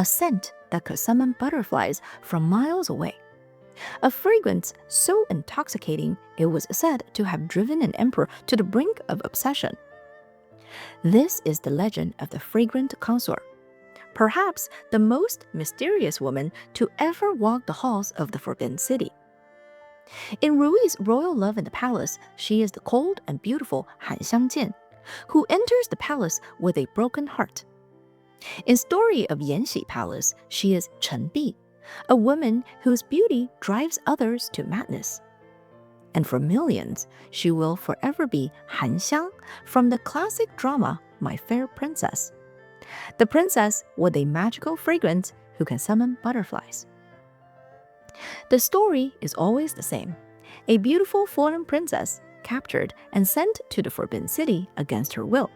a scent that could summon butterflies from miles away. A fragrance so intoxicating it was said to have driven an emperor to the brink of obsession. This is the legend of the fragrant consort, perhaps the most mysterious woman to ever walk the halls of the Forbidden City. In Rui's royal love in the palace, she is the cold and beautiful Han Xiangjian, who enters the palace with a broken heart. In Story of Yanxi Palace, she is Chen Bi, a woman whose beauty drives others to madness. And for millions, she will forever be Han Xiang from the classic drama My Fair Princess, the princess with a magical fragrance who can summon butterflies. The story is always the same. A beautiful foreign princess captured and sent to the Forbidden City against her will,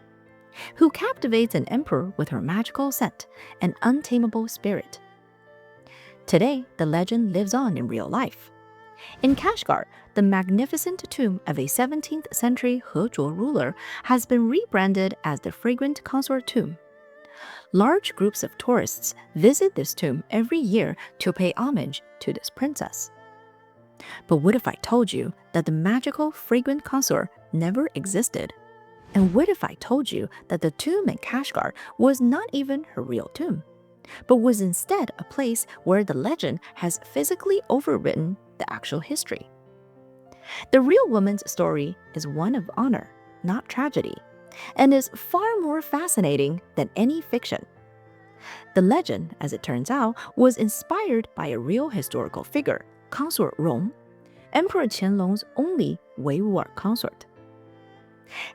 who captivates an emperor with her magical scent and untamable spirit. Today, the legend lives on in real life. In Kashgar, the magnificent tomb of a 17th century He Zhuo ruler has been rebranded as the Fragrant Consort Tomb. Large groups of tourists visit this tomb every year to pay homage to this princess. But what if I told you that the magical fragrant consort never existed? And what if I told you that the tomb in Kashgar was not even her real tomb, but was instead a place where the legend has physically overwritten the actual history? The real woman's story is one of honor, not tragedy, and is far more fascinating than any fiction. The legend, as it turns out, was inspired by a real historical figure, Consort Rong, Emperor Qianlong's only Wei Wu'er consort.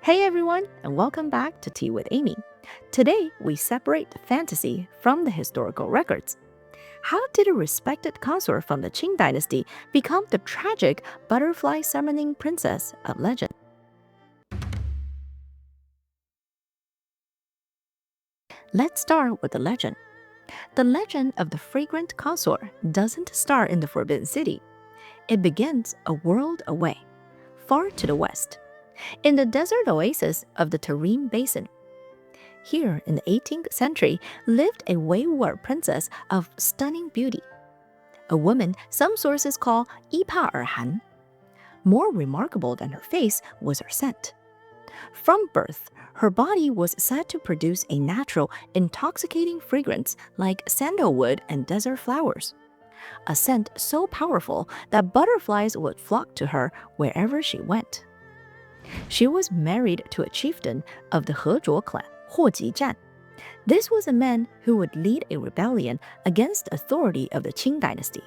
Hey everyone, and welcome back to Tea with Amy. Today, we separate fantasy from the historical records. How did a respected consort from the Qing dynasty become the tragic butterfly summoning princess of legend? Let's start with the legend. The legend of the fragrant consort doesn't start in the Forbidden City. It begins a world away, far to the west, in the desert oasis of the Tarim Basin. Here in the 18th century lived a Wei Wu'er princess of stunning beauty, a woman some sources call Yipa Han. More remarkable than her face was her scent. From birth, her body was said to produce a natural, intoxicating fragrance like sandalwood and desert flowers, a scent so powerful that butterflies would flock to her wherever she went. She was married to a chieftain of the He Zhuo clan, Huo Jizhan. This was a man who would lead a rebellion against the authority of the Qing dynasty.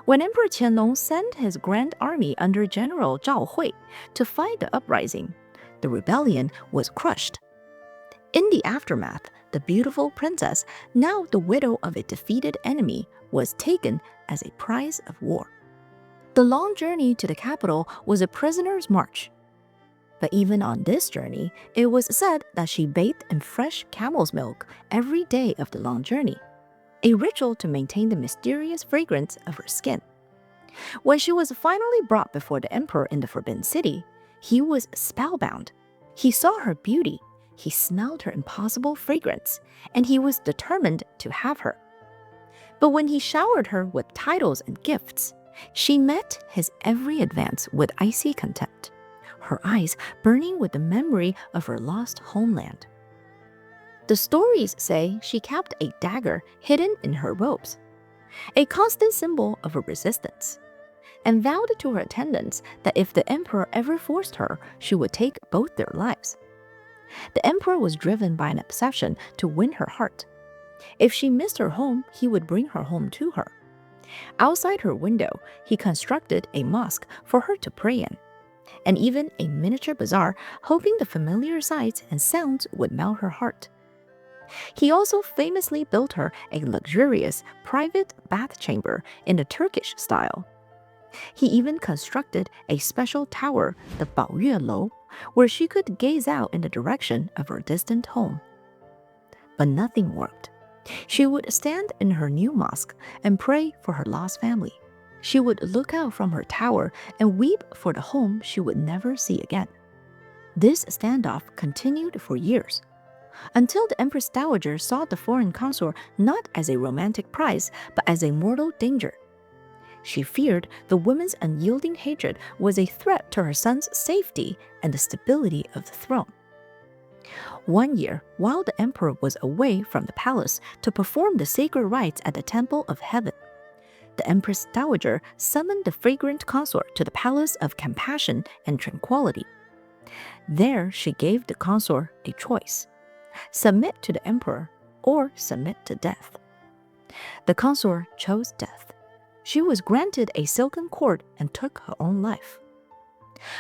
When Emperor Qianlong sent his grand army under General Zhao Hui to fight the uprising, the rebellion was crushed. In the aftermath, the beautiful princess, now the widow of a defeated enemy, was taken as a prize of war. The long journey to the capital was a prisoner's march. But even on this journey, it was said that she bathed in fresh camel's milk every day of the long journey, a ritual to maintain the mysterious fragrance of her skin. When she was finally brought before the emperor in the Forbidden City, he was spellbound. He saw her beauty, he smelled her impossible fragrance, and he was determined to have her. But when he showered her with titles and gifts, she met his every advance with icy contempt, her eyes burning with the memory of her lost homeland. The stories say she kept a dagger hidden in her robes, a constant symbol of her resistance, and vowed to her attendants that if the emperor ever forced her, she would take both their lives. The emperor was driven by an obsession to win her heart. If she missed her home, he would bring her home to her. Outside her window, he constructed a mosque for her to pray in, and even a miniature bazaar, hoping the familiar sights and sounds would melt her heart. He also famously built her a luxurious private bath chamber in the Turkish style. He even constructed a special tower, the Baoyue Lou, where she could gaze out in the direction of her distant home. But nothing worked. She would stand in her new mosque and pray for her lost family. She would look out from her tower and weep for the home she would never see again. This standoff continued for years. until the Empress Dowager saw the foreign consort not as a romantic prize, but as a mortal danger. She feared the woman's unyielding hatred was a threat to her son's safety and the stability of the throne. One year, while the emperor was away from the palace to perform the sacred rites at the Temple of Heaven, the Empress Dowager summoned the fragrant consort to the Palace of Compassion and Tranquility. There, she gave the consort a choice: submit to the emperor or submit to death. The consort chose death. She was granted a silken cord and took her own life.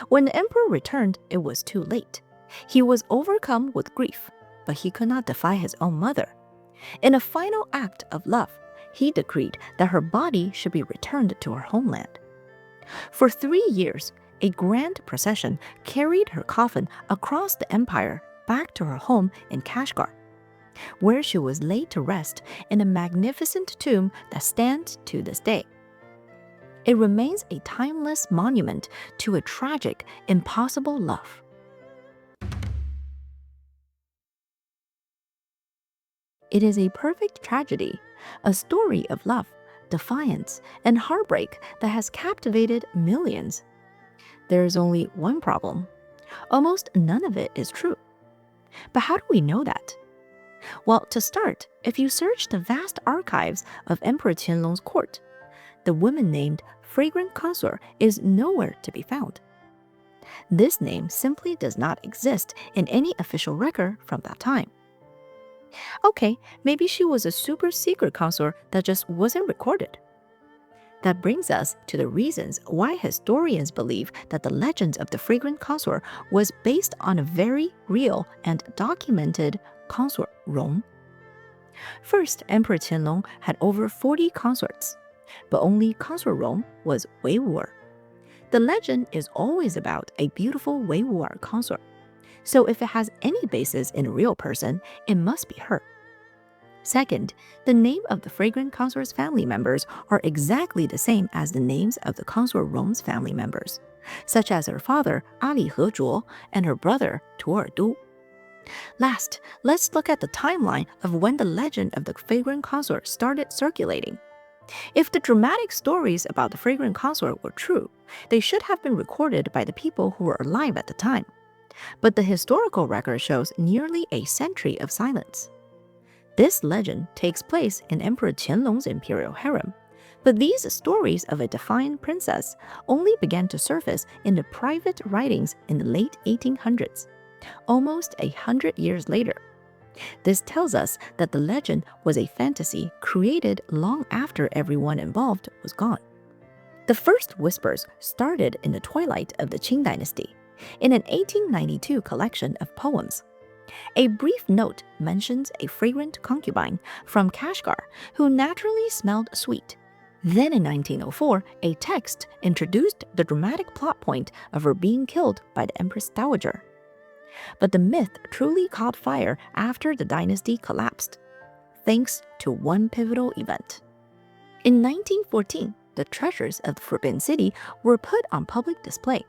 When the emperor returned, it was too late. He was overcome with grief, but he could not defy his own mother. In a final act of love, he decreed that her body should be returned to her homeland. For 3 years, a grand procession carried her coffin across the empire back to her home in Kashgar, where she was laid to rest in a magnificent tomb that stands to this day. It remains a timeless monument to a tragic, impossible love. It is a perfect tragedy, a story of love, defiance, and heartbreak that has captivated millions. There is only one problem. Almost none of it is true. But how do we know that? Well, to start, if you search the vast archives of Emperor Qianlong's court, the woman named Fragrant Consort is nowhere to be found. This name simply does not exist in any official record from that time. Okay, maybe she was a super secret consort that just wasn't recorded. That brings us to the reasons why historians believe that the legend of the fragrant consort was based on a very real and documented consort, Rong. First, Emperor Qianlong had over 40 consorts, but only consort Rong was Wei Wu'er. The legend is always about a beautiful Wei Wu'er consort. So if it has any basis in a real person, it must be her. Second, the name of the fragrant consort's family members are exactly the same as the names of the consort Rong's family members, such as her father Ali Hezhuo and her brother Tu Erdu. Last, let's look at the timeline of when the legend of the fragrant consort started circulating. If the dramatic stories about the fragrant consort were true, they should have been recorded by the people who were alive at the time. But the historical record shows nearly a century of silence. This legend takes place in Emperor Qianlong's imperial harem, but these stories of a defiant princess only began to surface in the private writings in the late 1800s, almost 100 years later. This tells us that the legend was a fantasy created long after everyone involved was gone. The first whispers started in the twilight of the Qing dynasty, in an 1892 collection of poems. A brief note mentions a fragrant concubine from Kashgar who naturally smelled sweet. Then in 1904, a text introduced the dramatic plot point of her being killed by the Empress Dowager. But the myth truly caught fire after the dynasty collapsed, thanks to one pivotal event. In 1914, the treasures of the Forbidden City were put on public display.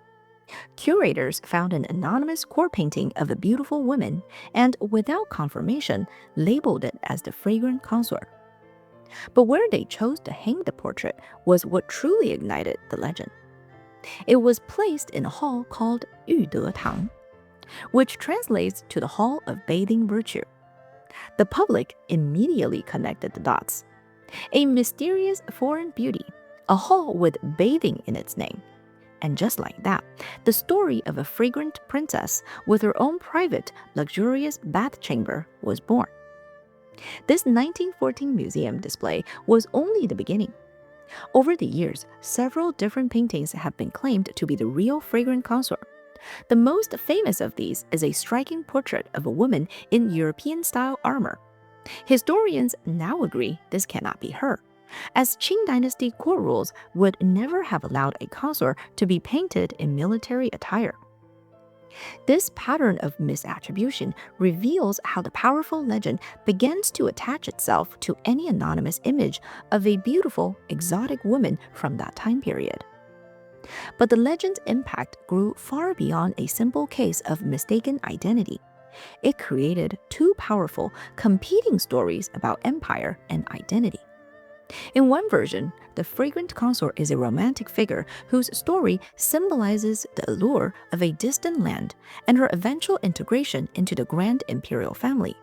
Curators found an anonymous court painting of a beautiful woman and, without confirmation, labeled it as the fragrant consort. But where they chose to hang the portrait was what truly ignited the legend. It was placed in a hall called Yude Tang, which translates to the Hall of Bathing Virtue. The public immediately connected the dots. A mysterious foreign beauty, a hall with bathing in its name. And just like that, the story of a fragrant princess with her own private, luxurious bath chamber was born. This 1914 museum display was only the beginning. Over the years, several different paintings have been claimed to be the real fragrant consort. The most famous of these is a striking portrait of a woman in European-style armor. Historians now agree this cannot be her, as Qing dynasty court rules would never have allowed a consort to be painted in military attire. This pattern of misattribution reveals how the powerful legend begins to attach itself to any anonymous image of a beautiful, exotic woman from that time period. But the legend's impact grew far beyond a simple case of mistaken identity. It created two powerful, competing stories about empire and identity. In one version, the fragrant consort is a romantic figure whose story symbolizes the allure of a distant land and her eventual integration into the grand imperial family.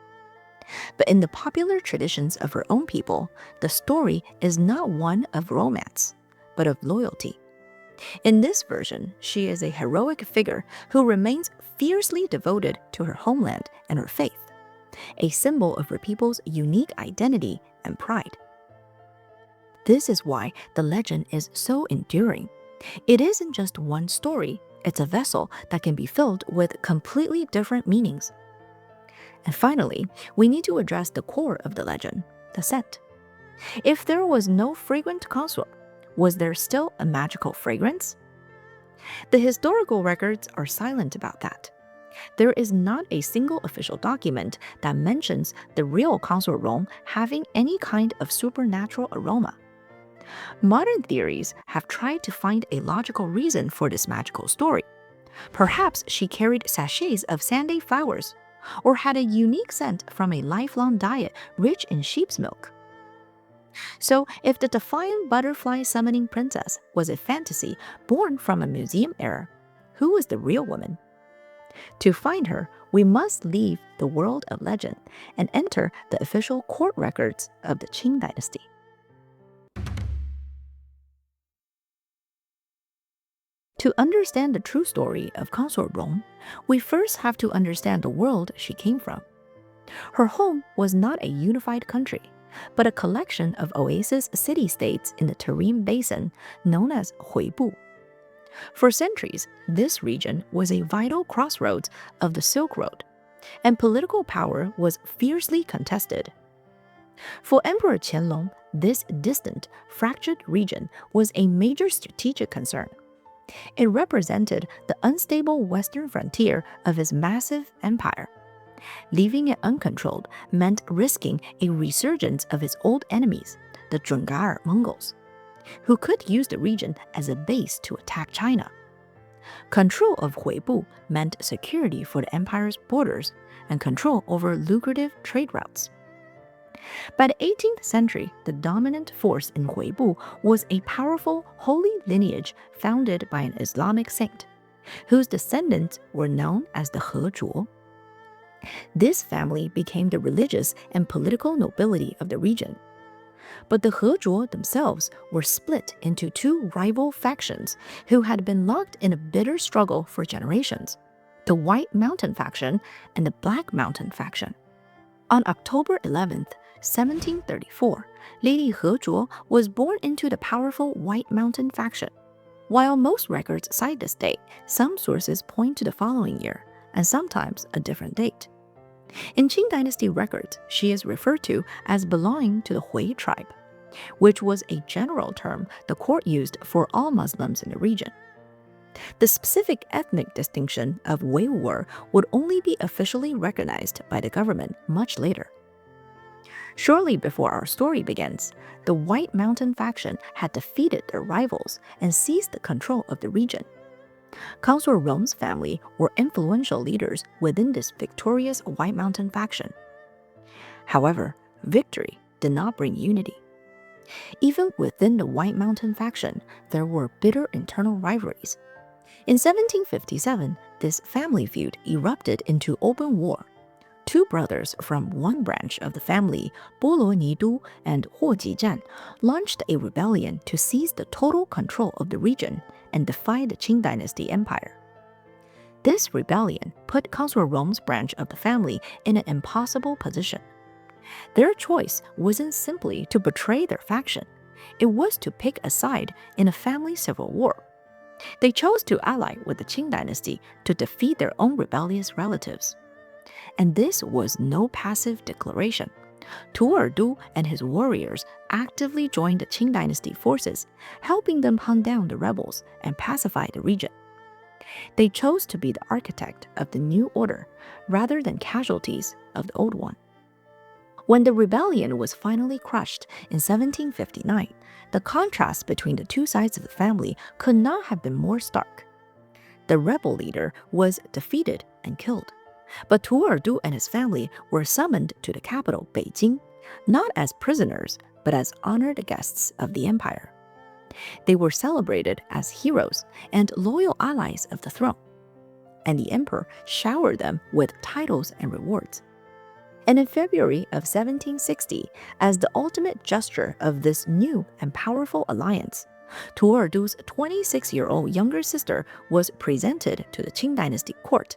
But in the popular traditions of her own people, the story is not one of romance, but of loyalty. In this version, she is a heroic figure who remains fiercely devoted to her homeland and her faith, a symbol of her people's unique identity and pride. This is why the legend is so enduring. It isn't just one story, it's a vessel that can be filled with completely different meanings. And finally, we need to address the core of the legend, the scent. If there was no fragrant consort, was there still a magical fragrance? The historical records are silent about that. There is not a single official document that mentions the real consort Rong having any kind of supernatural aroma. Modern theories have tried to find a logical reason for this magical story. Perhaps she carried sachets of sanday flowers, or had a unique scent from a lifelong diet rich in sheep's milk. So, if the defiant butterfly summoning princess was a fantasy born from a museum era, who was the real woman? To find her, we must leave the world of legend and enter the official court records of the Qing dynasty. To understand the true story of Consort Rong, we first have to understand the world she came from. Her home was not a unified country, but a collection of oasis city-states in the Tarim Basin known as Huibu. For centuries, this region was a vital crossroads of the Silk Road, and political power was fiercely contested. For Emperor Qianlong, this distant, fractured region was a major strategic concern. It represented the unstable western frontier of his massive empire. Leaving it uncontrolled meant risking a resurgence of his old enemies, the Zhungar Mongols, who could use the region as a base to attack China. Control of Huibu meant security for the empire's borders and control over lucrative trade routes. By the 18th century, the dominant force in Huibu was a powerful holy lineage founded by an Islamic saint, whose descendants were known as the He Zhuo. This family became the religious and political nobility of the region. But the He Zhuo themselves were split into two rival factions who had been locked in a bitter struggle for generations: the White Mountain faction and the Black Mountain faction. On October 11th, 1734, Lady He Zhuo was born into the powerful White Mountain faction. While most records cite this date, some sources point to the following year, and sometimes a different date. In Qing Dynasty records, she is referred to as belonging to the Hui tribe, which was a general term the court used for all Muslims in the region. The specific ethnic distinction of Weiwur would only be officially recognized by the government much later. Shortly before our story begins, the White Mountain faction had defeated their rivals and seized the control of the region. Consort Rong's family were influential leaders within this victorious White Mountain faction. However, victory did not bring unity. Even within the White Mountain faction, there were bitter internal rivalries. In 1757, this family feud erupted into open war. Two brothers from one branch of the family, Bolo Nidu and Huo Jizhan, launched a rebellion to seize the total control of the region and defy the Qing Dynasty Empire. This rebellion put Consort Rong's branch of the family in an impossible position. Their choice wasn't simply to betray their faction, it was to pick a side in a family civil war. They chose to ally with the Qing Dynasty to defeat their own rebellious relatives. And this was no passive declaration. Tu Erdu and his warriors actively joined the Qing Dynasty forces, helping them hunt down the rebels and pacify the region. They chose to be the architect of the new order rather than casualties of the old one. When the rebellion was finally crushed in 1759, the contrast between the two sides of the family could not have been more stark. The rebel leader was defeated and killed, But Tu Erdu and his family were summoned to the capital, Beijing, not as prisoners, but as honored guests of the empire. They were celebrated as heroes and loyal allies of the throne, and the emperor showered them with titles and rewards. And in February of 1760, as the ultimate gesture of this new and powerful alliance, Tu Erdu's 26-year-old younger sister was presented to the Qing dynasty court.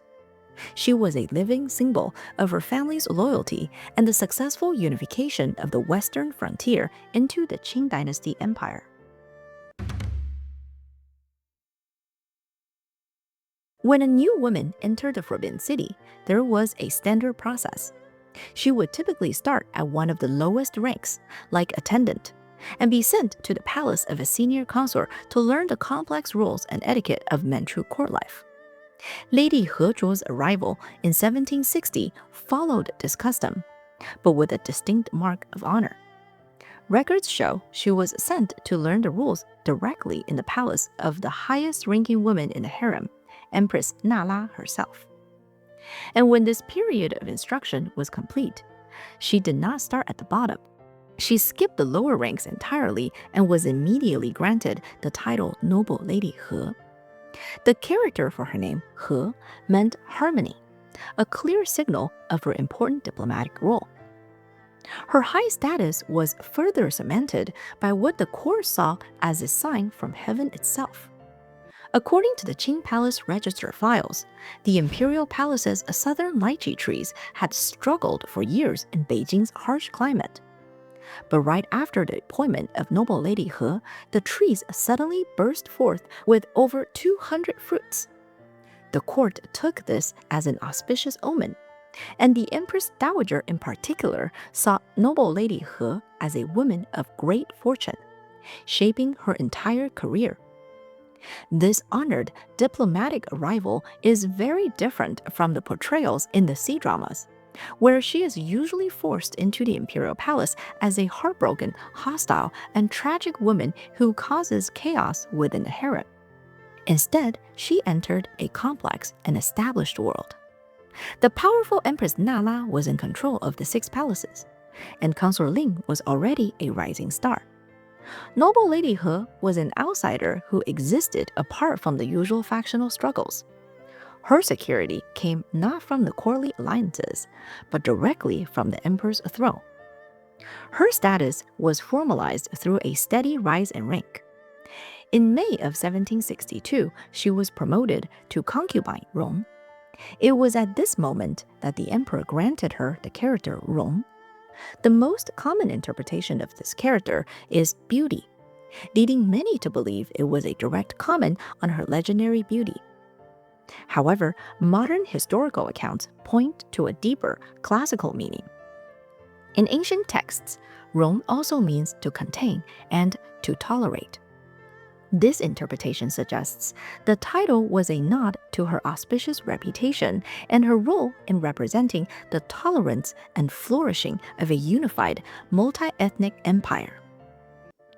She was a living symbol of her family's loyalty and the successful unification of the western frontier into the Qing dynasty empire. When a new woman entered the Forbidden City, there was a standard process. She would typically start at one of the lowest ranks, like attendant, and be sent to the palace of a senior consort to learn the complex rules and etiquette of Manchu court life. Lady He Zhuo's arrival in 1760 followed this custom, but with a distinct mark of honor. Records show she was sent to learn the rules directly in the palace of the highest-ranking woman in the harem, Empress Nala herself. And when this period of instruction was complete, she did not start at the bottom. She skipped the lower ranks entirely and was immediately granted the title Noble Lady He. The character for her name, He, meant harmony, a clear signal of her important diplomatic role. Her high status was further cemented by what the court saw as a sign from heaven itself. According to the Qing Palace Register files, the imperial palace's southern lychee trees had struggled for years in Beijing's harsh climate. But right after the appointment of Noble Lady He, the trees suddenly burst forth with over 200 fruits. The court took this as an auspicious omen, and the Empress Dowager in particular saw Noble Lady He as a woman of great fortune, shaping her entire career. This honored diplomatic arrival is very different from the portrayals in the C-dramas, where she is usually forced into the imperial palace as a heartbroken, hostile, and tragic woman who causes chaos within the harem. Instead, she entered a complex and established world. The powerful Empress Nala was in control of the 6 palaces, and Consort Ling was already a rising star. Noble Lady He was an outsider who existed apart from the usual factional struggles. Her security came not from the courtly alliances, but directly from the emperor's throne. Her status was formalized through a steady rise in rank. In May of 1762, she was promoted to concubine Rong. It was at this moment that the emperor granted her the character Rong. The most common interpretation of this character is beauty, leading many to believe it was a direct comment on her legendary beauty. However, modern historical accounts point to a deeper classical meaning. In ancient texts, Rong also means to contain and to tolerate. This interpretation suggests the title was a nod to her auspicious reputation and her role in representing the tolerance and flourishing of a unified, multi-ethnic empire.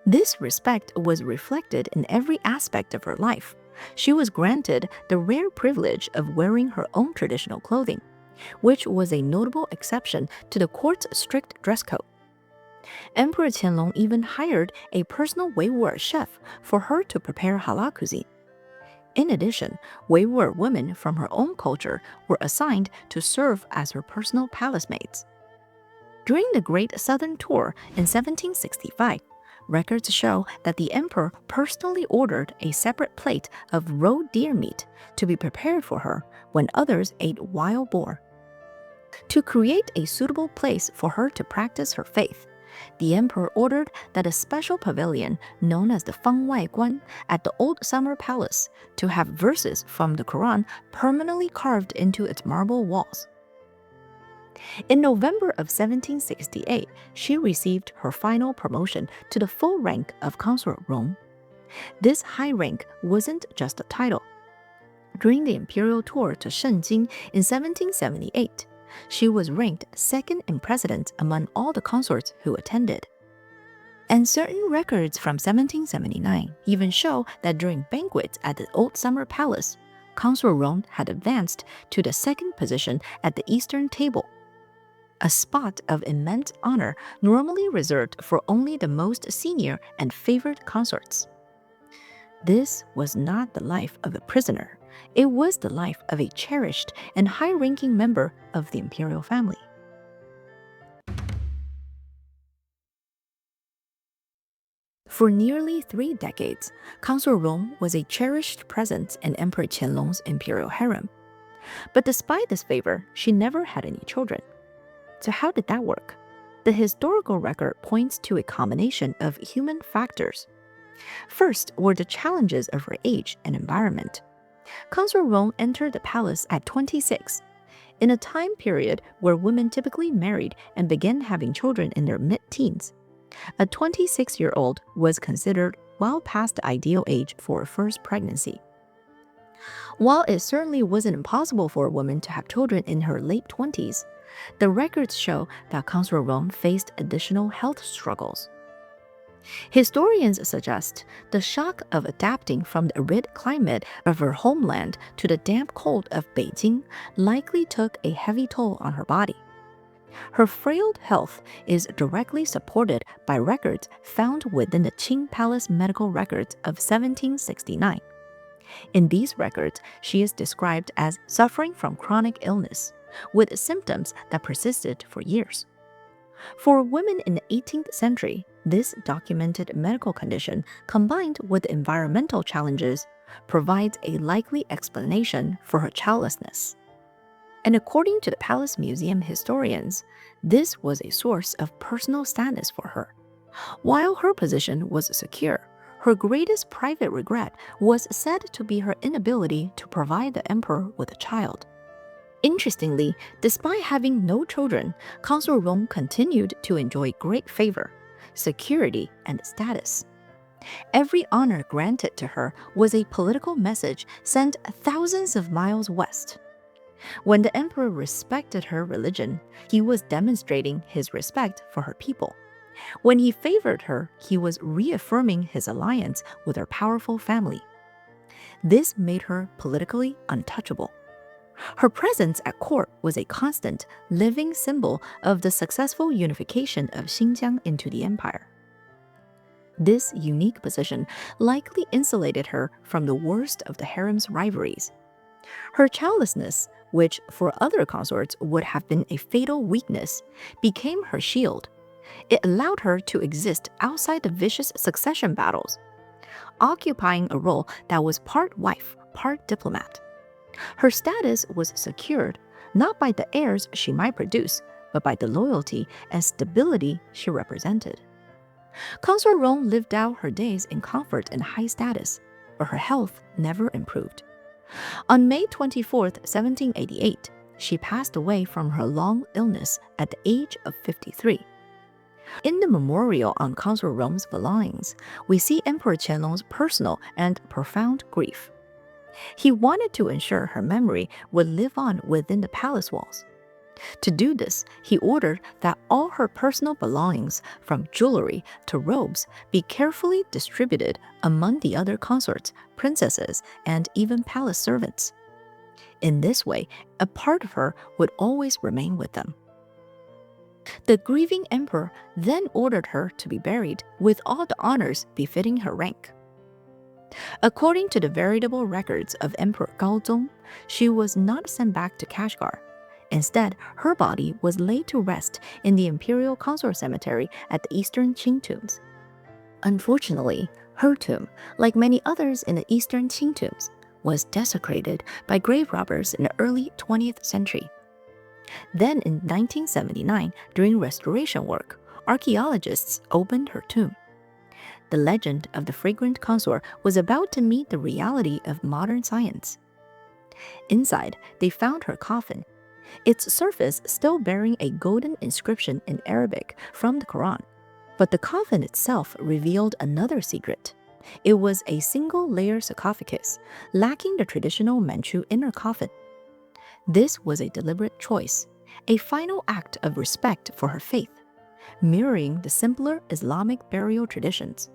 This respect was reflected in every aspect of her life. She was granted the rare privilege of wearing her own traditional clothing, which was a notable exception to the court's strict dress code. Emperor Qianlong even hired a personal Weiwu chef for her to prepare halal cuisine. In addition, Weiwu women from her own culture were assigned to serve as her personal palace maids. During the Great Southern Tour in 1765, records show that the emperor personally ordered a separate plate of raw deer meat to be prepared for her when others ate wild boar. To create a suitable place for her to practice her faith, the emperor ordered that a special pavilion known as the Fangwai Guan at the Old Summer Palace to have verses from the Quran permanently carved into its marble walls. In November of 1768, she received her final promotion to the full rank of Consort Rong. This high rank wasn't just a title. During the imperial tour to Shenjing in 1778, she was ranked second in precedence among all the consorts who attended. And certain records from 1779 even show that during banquets at the Old Summer Palace, Consort Rong had advanced to the second position at the Eastern Table, a spot of immense honor normally reserved for only the most senior and favored consorts. This was not the life of a prisoner. It was the life of a cherished and high-ranking member of the imperial family. For nearly 3 decades, Consort Rong was a cherished presence in Emperor Qianlong's imperial harem. But despite this favor, she never had any children. So how did that work? The historical record points to a combination of human factors. First were the challenges of her age and environment. Consort Rong entered the palace at 26, in a time period where women typically married and began having children in their mid-teens. A 26-year-old was considered well past the ideal age for a first pregnancy. While it certainly wasn't impossible for a woman to have children in her late 20s, the records show that Consort Rong faced additional health struggles. Historians suggest the shock of adapting from the arid climate of her homeland to the damp cold of Beijing likely took a heavy toll on her body. Her frail health is directly supported by records found within the Qing Palace medical records of 1769. In these records, she is described as suffering from chronic illness, with symptoms that persisted for years. For women in the 18th century, this documented medical condition, combined with environmental challenges, provides a likely explanation for her childlessness. And according to the Palace Museum historians, this was a source of personal status for her. While her position was secure, her greatest private regret was said to be her inability to provide the emperor with a child. Interestingly, despite having no children, Consort Rong continued to enjoy great favor, security, and status. Every honor granted to her was a political message sent thousands of miles west. When the emperor respected her religion, he was demonstrating his respect for her people. When he favored her, he was reaffirming his alliance with her powerful family. This made her politically untouchable. Her presence at court was a constant, living symbol of the successful unification of Xinjiang into the empire. This unique position likely insulated her from the worst of the harem's rivalries. Her childlessness, which for other consorts would have been a fatal weakness, became her shield. It allowed her to exist outside the vicious succession battles, occupying a role that was part wife, part diplomat. Her status was secured not by the heirs she might produce, but by the loyalty and stability she represented. Consort Rong lived out her days in comfort and high status, but her health never improved. On May 24, 1788, she passed away from her long illness at the age of 53. In the memorial on Consort Rong's belongings, we see Emperor Qianlong's personal and profound grief. He wanted to ensure her memory would live on within the palace walls. To do this, he ordered that all her personal belongings, from jewelry to robes, be carefully distributed among the other consorts, princesses, and even palace servants. In this way, a part of her would always remain with them. The grieving emperor then ordered her to be buried with all the honors befitting her rank. According to the veritable records of Emperor Gaozong, she was not sent back to Kashgar. Instead, her body was laid to rest in the Imperial Consort Cemetery at the Eastern Qing tombs. Unfortunately, her tomb, like many others in the Eastern Qing tombs, was desecrated by grave robbers in the early 20th century. Then in 1979, during restoration work, archaeologists opened her tomb. The legend of the fragrant consort was about to meet the reality of modern science. Inside, they found her coffin, its surface still bearing a golden inscription in Arabic from the Quran. But the coffin itself revealed another secret. It was a single-layer sarcophagus, lacking the traditional Manchu inner coffin. This was a deliberate choice, a final act of respect for her faith, mirroring the simpler Islamic burial traditions.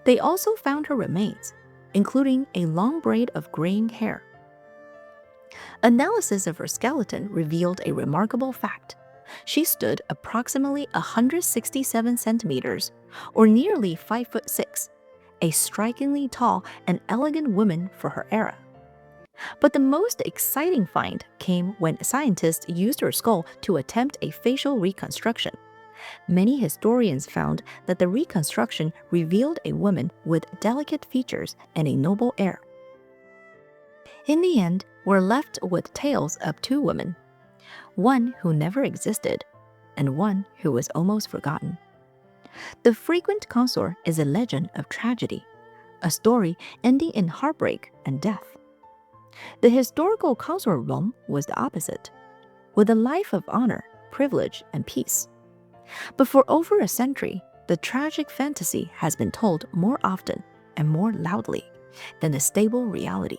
They also found her remains, including a long braid of graying hair, Analysis of her skeleton revealed a remarkable fact. She stood approximately 167 centimeters, or nearly 5'6", a strikingly tall and elegant woman for her era. But the most exciting find came when scientists used her skull to attempt a facial reconstruction. Many historians found that the reconstruction revealed a woman with delicate features and a noble air. In the end, we're left with tales of two women, one who never existed and one who was almost forgotten. The Frequent Consort is a legend of tragedy, a story ending in heartbreak and death. The historical consort Rome was the opposite, with a life of honor, privilege, and peace. But for over a century, the tragic fantasy has been told more often and more loudly than the stable reality.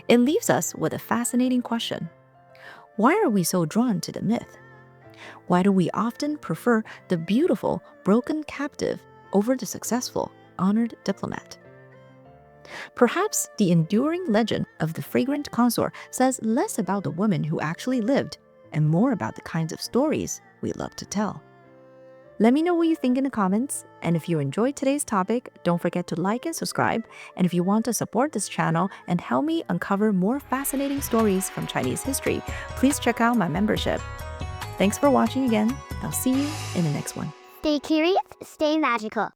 It leaves us with a fascinating question. Why are we so drawn to the myth? Why do we often prefer the beautiful, broken captive over the successful, honored diplomat? Perhaps the enduring legend of the Fragrant Consort says less about the woman who actually lived and more about the kinds of stories we love to tell. Let me know what you think in the comments, and if you enjoyed today's topic, don't forget to like and subscribe. And if you want to support this channel and help me uncover more fascinating stories from Chinese history, please check out my membership. Thanks for watching again. I'll see you in the next one. Stay curious, stay magical.